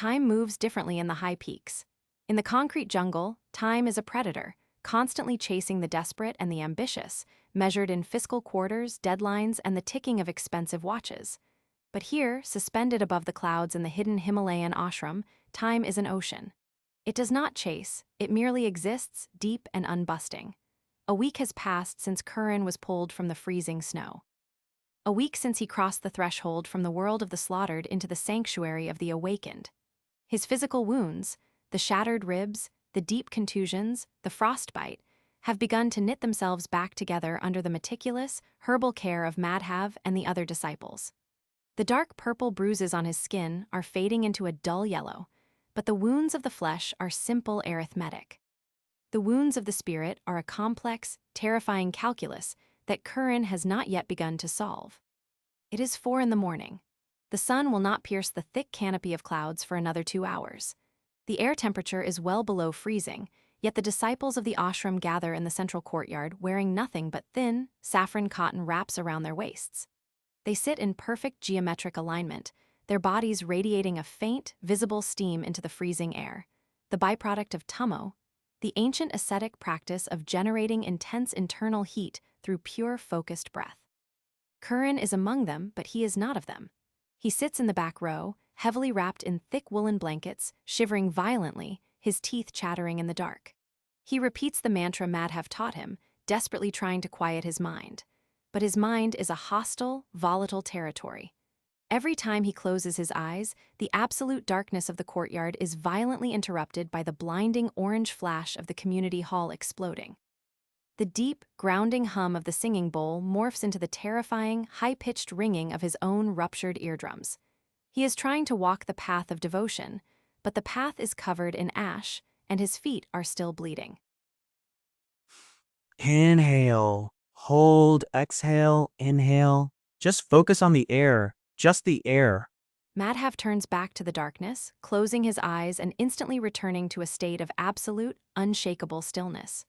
time moves differently in the high peaks. In the concrete jungle, time is a predator, constantly chasing the desperate and the ambitious, measured in fiscal quarters, deadlines, and the ticking of expensive watches. But here, suspended above the clouds in the hidden Himalayan ashram, time is an ocean. It does not chase, it merely exists, deep and unbusting. A week has passed since Kiran was pulled from the freezing snow. A week since he crossed the threshold from the world of the slaughtered into the sanctuary of the awakened. His physical wounds, the shattered ribs, the deep contusions, the frostbite, have begun to knit themselves back together under the meticulous, herbal care of Madhav and the other disciples. The dark purple bruises on his skin are fading into a dull yellow, but the wounds of the flesh are simple arithmetic. The wounds of the spirit are a complex, terrifying calculus that Kiran has not yet begun to solve. It is 4 in the morning. The sun will not pierce the thick canopy of clouds for another 2 hours. The air temperature is well below freezing, yet the disciples of the ashram gather in the central courtyard wearing nothing but thin, saffron cotton wraps around their waists. They sit in perfect geometric alignment, their bodies radiating a faint, visible steam into the freezing air, the byproduct of tummo, the ancient ascetic practice of generating intense internal heat through pure, focused breath. Kiran is among them, but he is not of them. He sits in the back row, heavily wrapped in thick woolen blankets, shivering violently, his teeth chattering in the dark. He repeats the mantra Madhav taught him, desperately trying to quiet his mind. But his mind is a hostile, volatile territory. Every time he closes his eyes, the absolute darkness of the courtyard is violently interrupted by the blinding orange flash of the community hall exploding. The deep, grounding hum of the singing bowl morphs into the terrifying, high-pitched ringing of his own ruptured eardrums. He is trying to walk the path of devotion, but the path is covered in ash, and his feet are still bleeding. Inhale, hold, exhale, inhale. Just focus on the air, just the air. Madhav turns back to the darkness, closing his eyes and instantly returning to a state of absolute, unshakable stillness.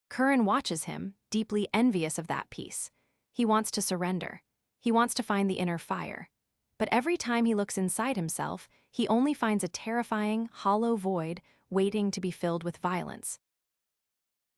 Kiran watches him, deeply envious of that peace. He wants to surrender. He wants to find the inner fire. But every time he looks inside himself, he only finds a terrifying, hollow void waiting to be filled with violence.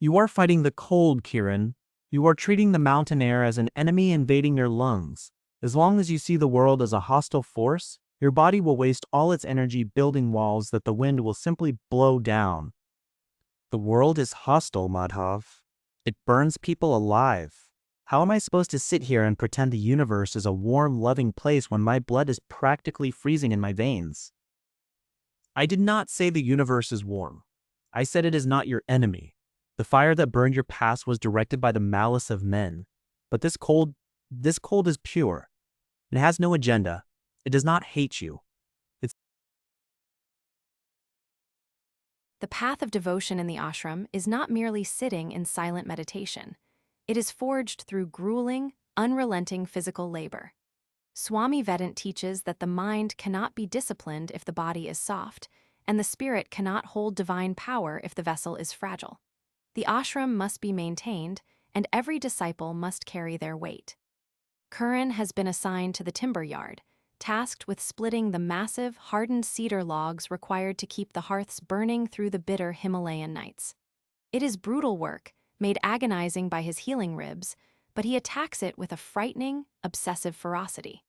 You are fighting the cold, Kiran. You are treating the mountain air as an enemy invading your lungs. As long as you see the world as a hostile force, your body will waste all its energy building walls that the wind will simply blow down. The world is hostile, Madhav. It burns people alive. How am I supposed to sit here and pretend the universe is a warm, loving place when my blood is practically freezing in my veins? I did not say the universe is warm. I said it is not your enemy. The fire that burned your past was directed by the malice of men. But this cold is pure. It has no agenda. It does not hate you. The path of devotion in the ashram is not merely sitting in silent meditation. It is forged through grueling, unrelenting physical labor. Swami Vedant teaches that the mind cannot be disciplined if the body is soft, and the spirit cannot hold divine power if the vessel is fragile. The ashram must be maintained, and every disciple must carry their weight. Kiran has been assigned to the timber yard, tasked with splitting the massive, hardened cedar logs required to keep the hearths burning through the bitter Himalayan nights. It is brutal work, made agonizing by his healing ribs, but he attacks it with a frightening, obsessive ferocity.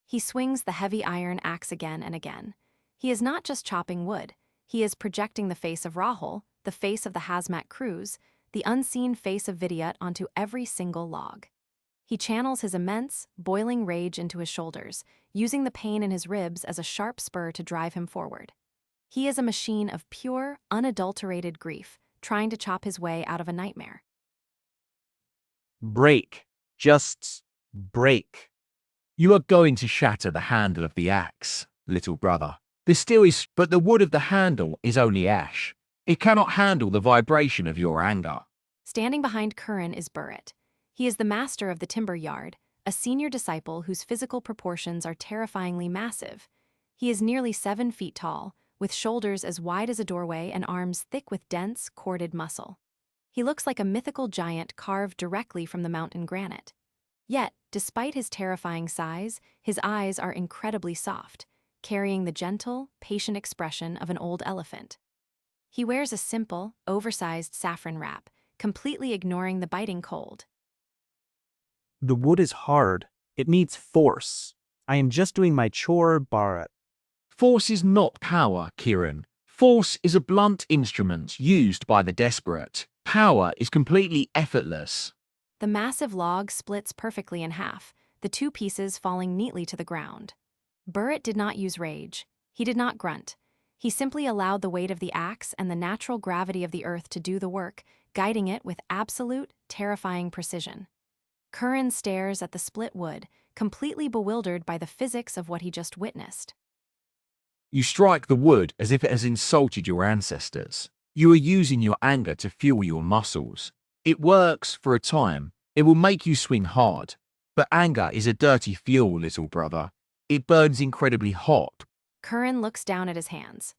He swings the heavy iron axe again and again. He is not just chopping wood, he is projecting the face of Rahul, the face of the hazmat crews, the unseen face of Vidyut onto every single log. He channels his immense, boiling rage into his shoulders, using the pain in his ribs as a sharp spur to drive him forward. He is a machine of pure, unadulterated grief, trying to chop his way out of a nightmare. Break. Just break. You are going to shatter the handle of the axe, little brother. The steel is, but the wood of the handle is only ash. It cannot handle the vibration of your anger. Standing behind Kiran is Burrit. He is the master of the timber yard, a senior disciple whose physical proportions are terrifyingly massive. He is nearly 7 feet tall, with shoulders as wide as a doorway and arms thick with dense, corded muscle. He looks like a mythical giant carved directly from the mountain granite. Yet, despite his terrifying size, his eyes are incredibly soft, carrying the gentle, patient expression of an old elephant. He wears a simple, oversized saffron wrap, completely ignoring the biting cold. The wood is hard. It needs force. I am just doing my chore, Bharat. Force is not power, Kiran. Force is a blunt instrument used by the desperate. Power is completely effortless. The massive log splits perfectly in half, the two pieces falling neatly to the ground. Bharat did not use rage. He did not grunt. He simply allowed the weight of the axe and the natural gravity of the earth to do the work, guiding it with absolute, terrifying precision. Kiran stares at the split wood, completely bewildered by the physics of what he just witnessed. You strike the wood as if it has insulted your ancestors. You are using your anger to fuel your muscles. It works for a time. It will make you swing hard. But anger is a dirty fuel, little brother. It burns incredibly hot. Kiran looks down at his hands.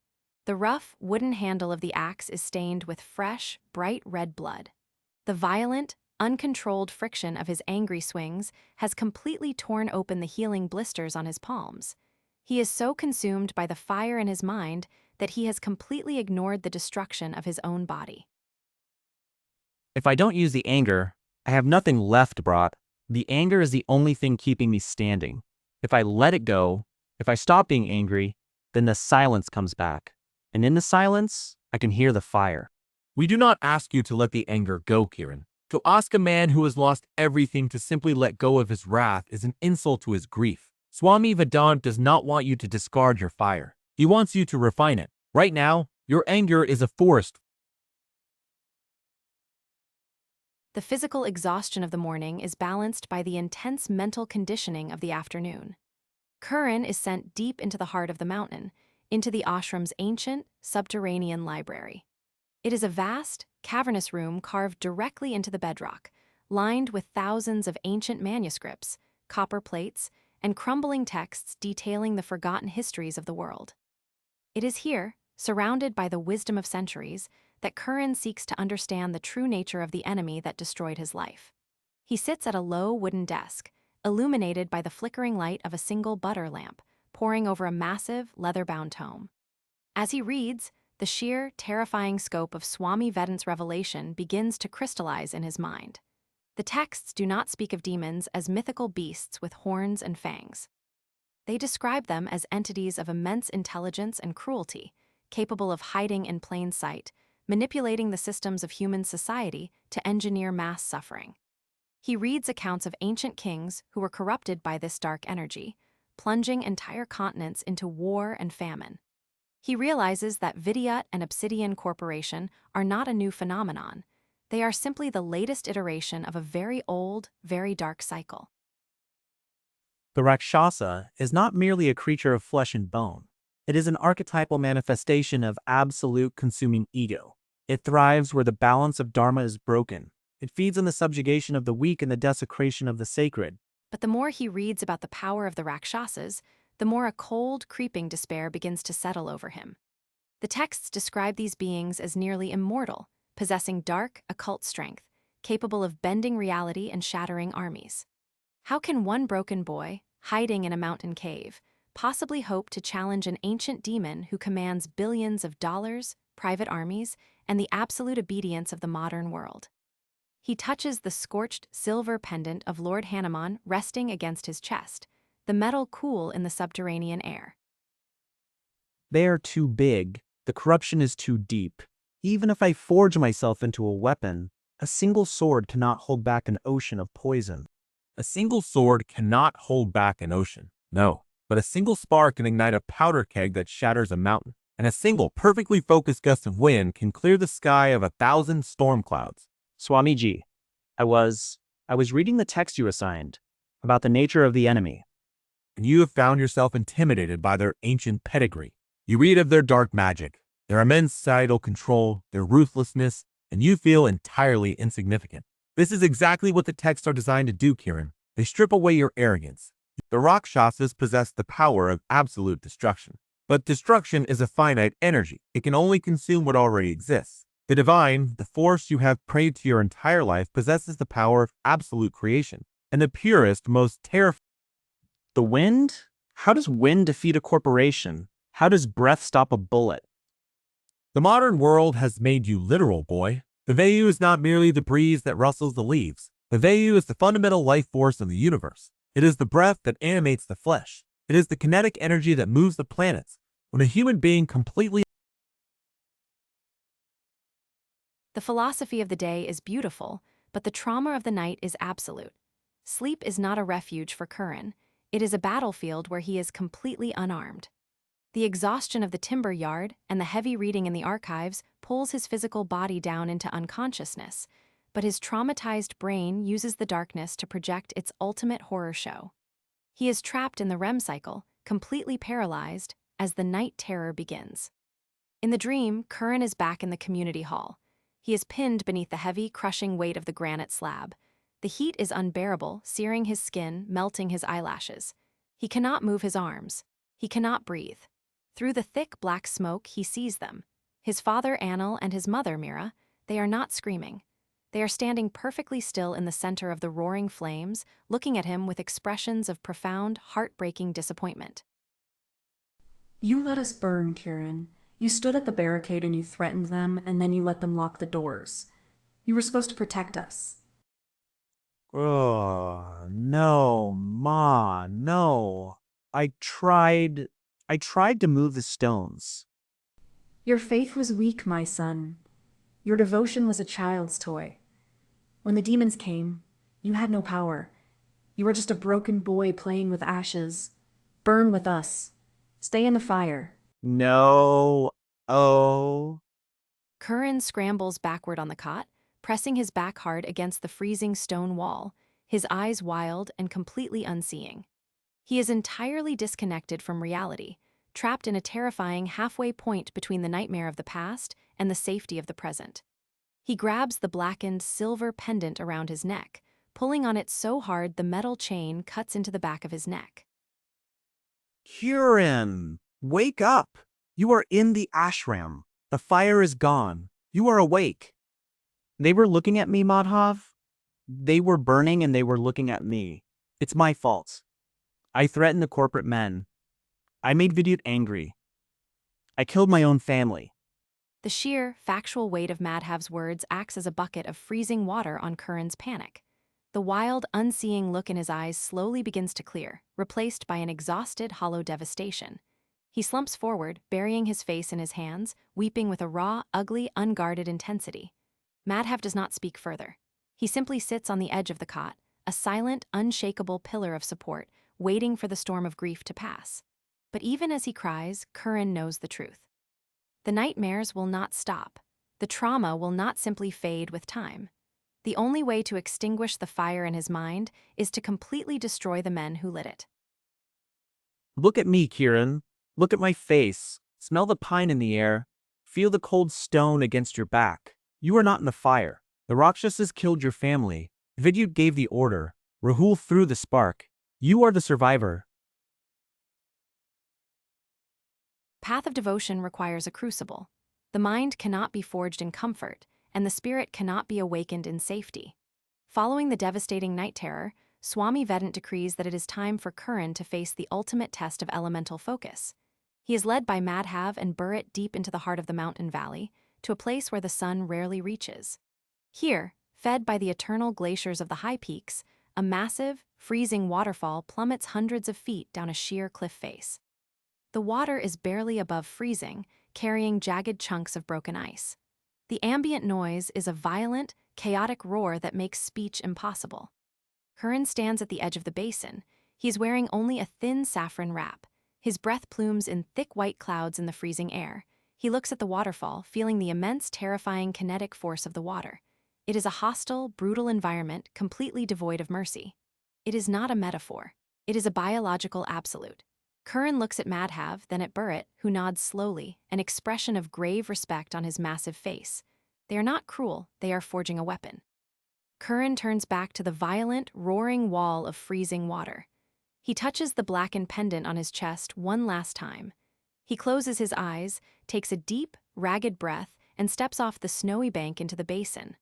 The rough, wooden handle of the axe is stained with fresh, bright red blood. The violent, uncontrolled friction of his angry swings has completely torn open the healing blisters on his palms. He is so consumed by the fire in his mind that he has completely ignored the destruction of his own body. If I don't use the anger, I have nothing left, Bharat. The anger is the only thing keeping me standing. If I let it go, if I stop being angry, then the silence comes back. And in the silence, I can hear the fire. We do not ask you to let the anger go, Kiran. To ask a man who has lost everything to simply let go of his wrath is an insult to his grief. Swami Vedant does not want you to discard your fire. He wants you to refine it. Right now, your anger is a forest. The physical exhaustion of the morning is balanced by the intense mental conditioning of the afternoon. Kiran is sent deep into the heart of the mountain, into the ashram's ancient, subterranean library. It is a vast, cavernous room carved directly into the bedrock, lined with thousands of ancient manuscripts, copper plates, and crumbling texts detailing the forgotten histories of the world. It is here, surrounded by the wisdom of centuries, that Kiran seeks to understand the true nature of the enemy that destroyed his life. He sits at a low wooden desk, illuminated by the flickering light of a single butter lamp, poring over a massive, leather-bound tome. As he reads, the sheer, terrifying scope of Swami Vedant's revelation begins to crystallize in his mind. The texts do not speak of demons as mythical beasts with horns and fangs. They describe them as entities of immense intelligence and cruelty, capable of hiding in plain sight, manipulating the systems of human society to engineer mass suffering. He reads accounts of ancient kings who were corrupted by this dark energy, plunging entire continents into war and famine. He realizes that Vidyut and Obsidian Corporation are not a new phenomenon. They are simply the latest iteration of a very old, very dark cycle. The Rakshasa is not merely a creature of flesh and bone. It is an archetypal manifestation of absolute consuming ego. It thrives where the balance of dharma is broken. It feeds on the subjugation of the weak and the desecration of the sacred. But the more he reads about the power of the Rakshasas, the more a cold, creeping despair begins to settle over him. The texts describe these beings as nearly immortal, possessing dark, occult strength, capable of bending reality and shattering armies. How can one broken boy, hiding in a mountain cave, possibly hope to challenge an ancient demon who commands billions of dollars, private armies, and the absolute obedience of the modern world? He touches the scorched silver pendant of Lord Hanuman resting against his chest, the metal cool in the subterranean air. They are too big. The corruption is too deep. Even if I forge myself into a weapon, a single sword cannot hold back an ocean of poison. A single sword cannot hold back an ocean. No, but a single spark can ignite a powder keg that shatters a mountain. And a single perfectly focused gust of wind can clear the sky of 1,000 storm clouds. Swamiji, I was reading the text you assigned about the nature of the enemy. And you have found yourself intimidated by their ancient pedigree. You read of their dark magic, their immense societal control, their ruthlessness, and you feel entirely insignificant. This is exactly what the texts are designed to do, Kiran. They strip away your arrogance. The Rakshasas possess the power of absolute destruction. But destruction is a finite energy. It can only consume what already exists. The divine, the force you have prayed to your entire life, possesses the power of absolute creation. And the purest, most terrifying. The wind? How does wind defeat a corporation? How does breath stop a bullet? The modern world has made you literal, boy. The Vayu is not merely the breeze that rustles the leaves. The Vayu is the fundamental life force of the universe. It is the breath that animates the flesh. It is the kinetic energy that moves the planets. When a human being completely... The philosophy of the day is beautiful, but the trauma of the night is absolute. Sleep is not a refuge for Kiran. It is a battlefield where he is completely unarmed. The exhaustion of the timber yard and the heavy reading in the archives pulls his physical body down into unconsciousness, but his traumatized brain uses the darkness to project its ultimate horror show. He is trapped in the REM cycle, completely paralyzed, as the night terror begins. In the dream, Kiran is back in the community hall. He is pinned beneath the heavy, crushing weight of the granite slab. The heat is unbearable, searing his skin, melting his eyelashes. He cannot move his arms. He cannot breathe. Through the thick black smoke, he sees them. His father, Anil, and his mother, Mira. They are not screaming. They are standing perfectly still in the center of the roaring flames, looking at him with expressions of profound, heartbreaking disappointment. You let us burn, Kiran. You stood at the barricade and you threatened them, and then you let them lock the doors. You were supposed to protect us. Oh, no, Ma, no. I tried to move the stones. Your faith was weak, my son. Your devotion was a child's toy. When the demons came, you had no power. You were just a broken boy playing with ashes. Burn with us. Stay in the fire. No. Oh. Kiran scrambles backward on the cot, pressing his back hard against the freezing stone wall, his eyes wild and completely unseeing. He is entirely disconnected from reality, trapped in a terrifying halfway point between the nightmare of the past and the safety of the present. He grabs the blackened silver pendant around his neck, pulling on it so hard the metal chain cuts into the back of his neck. Kiran, wake up. You are in the ashram. The fire is gone. You are awake. They were looking at me, Madhav. They were burning and they were looking at me. It's my fault. I threatened the corporate men. I made Vidyut angry. I killed my own family. The sheer, factual weight of Madhav's words acts as a bucket of freezing water on Kiran's panic. The wild, unseeing look in his eyes slowly begins to clear, replaced by an exhausted, hollow devastation. He slumps forward, burying his face in his hands, weeping with a raw, ugly, unguarded intensity. Madhav does not speak further. He simply sits on the edge of the cot, a silent, unshakable pillar of support, waiting for the storm of grief to pass. But even as he cries, Kiran knows the truth. The nightmares will not stop. The trauma will not simply fade with time. The only way to extinguish the fire in his mind is to completely destroy the men who lit it. Look at me, Kiran. Look at my face. Smell the pine in the air. Feel the cold stone against your back. You are not in the fire. The Rakshasas killed your family. Vidyut gave the order. Rahul threw the spark. You are the survivor. Path of devotion requires a crucible. The mind cannot be forged in comfort, and the spirit cannot be awakened in safety. Following the devastating night terror, Swami Vedant decrees that it is time for Kiran to face the ultimate test of elemental focus. He is led by Madhav and Burrit deep into the heart of the mountain valley, to a place where the sun rarely reaches. Here, fed by the eternal glaciers of the high peaks, a massive, freezing waterfall plummets hundreds of feet down a sheer cliff face. The water is barely above freezing, carrying jagged chunks of broken ice. The ambient noise is a violent, chaotic roar that makes speech impossible. Kiran stands at the edge of the basin. He is wearing only a thin saffron wrap. His breath plumes in thick white clouds in the freezing air. He looks at the waterfall, feeling the immense, terrifying kinetic force of the water. It is a hostile, brutal environment completely devoid of mercy. It is not a metaphor. It is a biological absolute. Kiran looks at Madhav, then at Burrit, who nods slowly, an expression of grave respect on his massive face. They are not cruel, they are forging a weapon. Kiran turns back to the violent, roaring wall of freezing water. He touches the blackened pendant on his chest one last time. He closes his eyes, takes a deep, ragged breath, and steps off the snowy bank into the basin.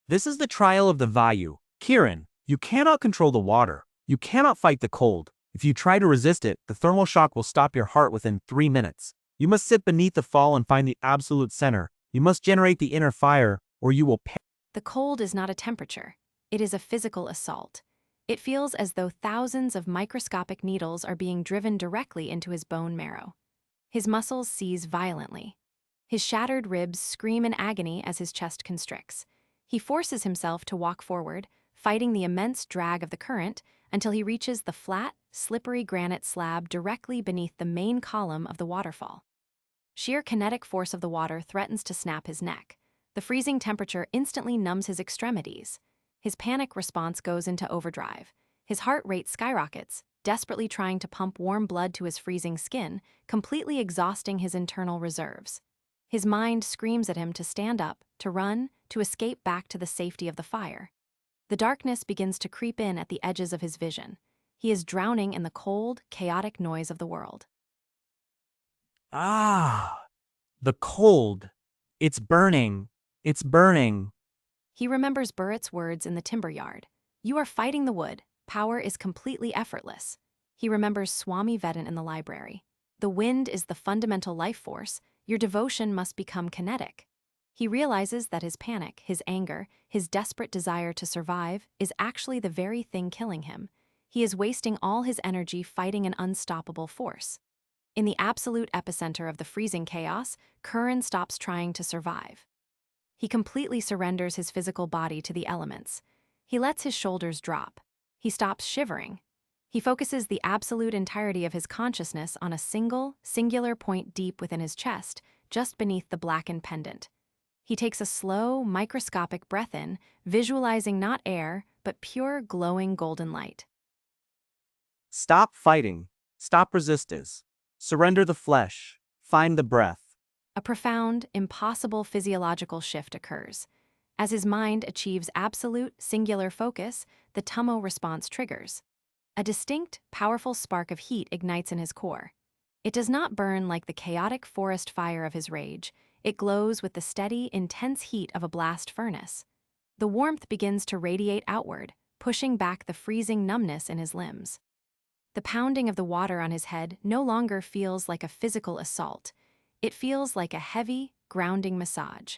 This is the trial of the Vayu. Kiran, you cannot control the water. You cannot fight the cold. If you try to resist it, the thermal shock will stop your heart within 3 minutes. You must sit beneath the fall and find the absolute center. You must generate the inner fire, or you will perish. The cold is not a temperature. It is a physical assault. It feels as though thousands of microscopic needles are being driven directly into his bone marrow. His muscles seize violently. His shattered ribs scream in agony as his chest constricts. He forces himself to walk forward, fighting the immense drag of the current until he reaches the flat, slippery granite slab directly beneath the main column of the waterfall. Sheer kinetic force of the water threatens to snap his neck. The freezing temperature instantly numbs his extremities. His panic response goes into overdrive. His heart rate skyrockets, desperately trying to pump warm blood to his freezing skin, completely exhausting his internal reserves. His mind screams at him to stand up, to run, to escape back to the safety of the fire. The darkness begins to creep in at the edges of his vision. He is drowning in the cold, chaotic noise of the world. Ah, the cold. It's burning. It's burning. He remembers Burritt's words in the timber yard. You are fighting the wood. Power is completely effortless. He remembers Swami Vedant in the library. The wind is the fundamental life force. Your devotion must become kinetic. He realizes that his panic, his anger, his desperate desire to survive is actually the very thing killing him. He is wasting all his energy fighting an unstoppable force. In the absolute epicenter of the freezing chaos, Kiran stops trying to survive. He completely surrenders his physical body to the elements. He lets his shoulders drop. He stops shivering. He focuses the absolute entirety of his consciousness on a singular point deep within his chest, just beneath the blackened pendant. He takes a slow, microscopic breath in, visualizing not air, but pure, glowing golden light. Stop fighting. Stop resistance. Surrender the flesh. Find the breath. A profound, impossible physiological shift occurs. As his mind achieves absolute, singular focus, the tummo response triggers. A distinct, powerful spark of heat ignites in his core. It does not burn like the chaotic forest fire of his rage. It glows with the steady, intense heat of a blast furnace. The warmth begins to radiate outward, pushing back the freezing numbness in his limbs. The pounding of the water on his head no longer feels like a physical assault. It feels like a heavy, grounding massage.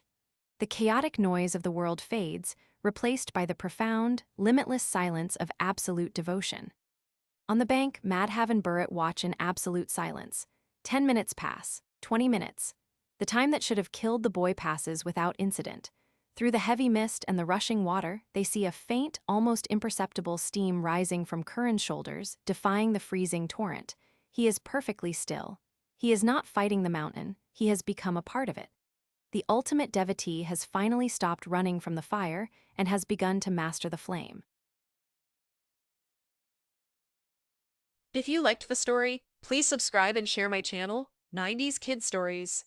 The chaotic noise of the world fades, replaced by the profound, limitless silence of absolute devotion. On the bank, Madhav and Burrit watch in absolute silence. 10 minutes pass, 20 minutes. The time that should have killed the boy passes without incident. Through the heavy mist and the rushing water, they see a faint, almost imperceptible steam rising from Kiran's shoulders, defying the freezing torrent. He is perfectly still. He is not fighting the mountain, he has become a part of it. The ultimate devotee has finally stopped running from the fire and has begun to master the flame. If you liked the story, please subscribe and share my channel, 90s Kid Stories.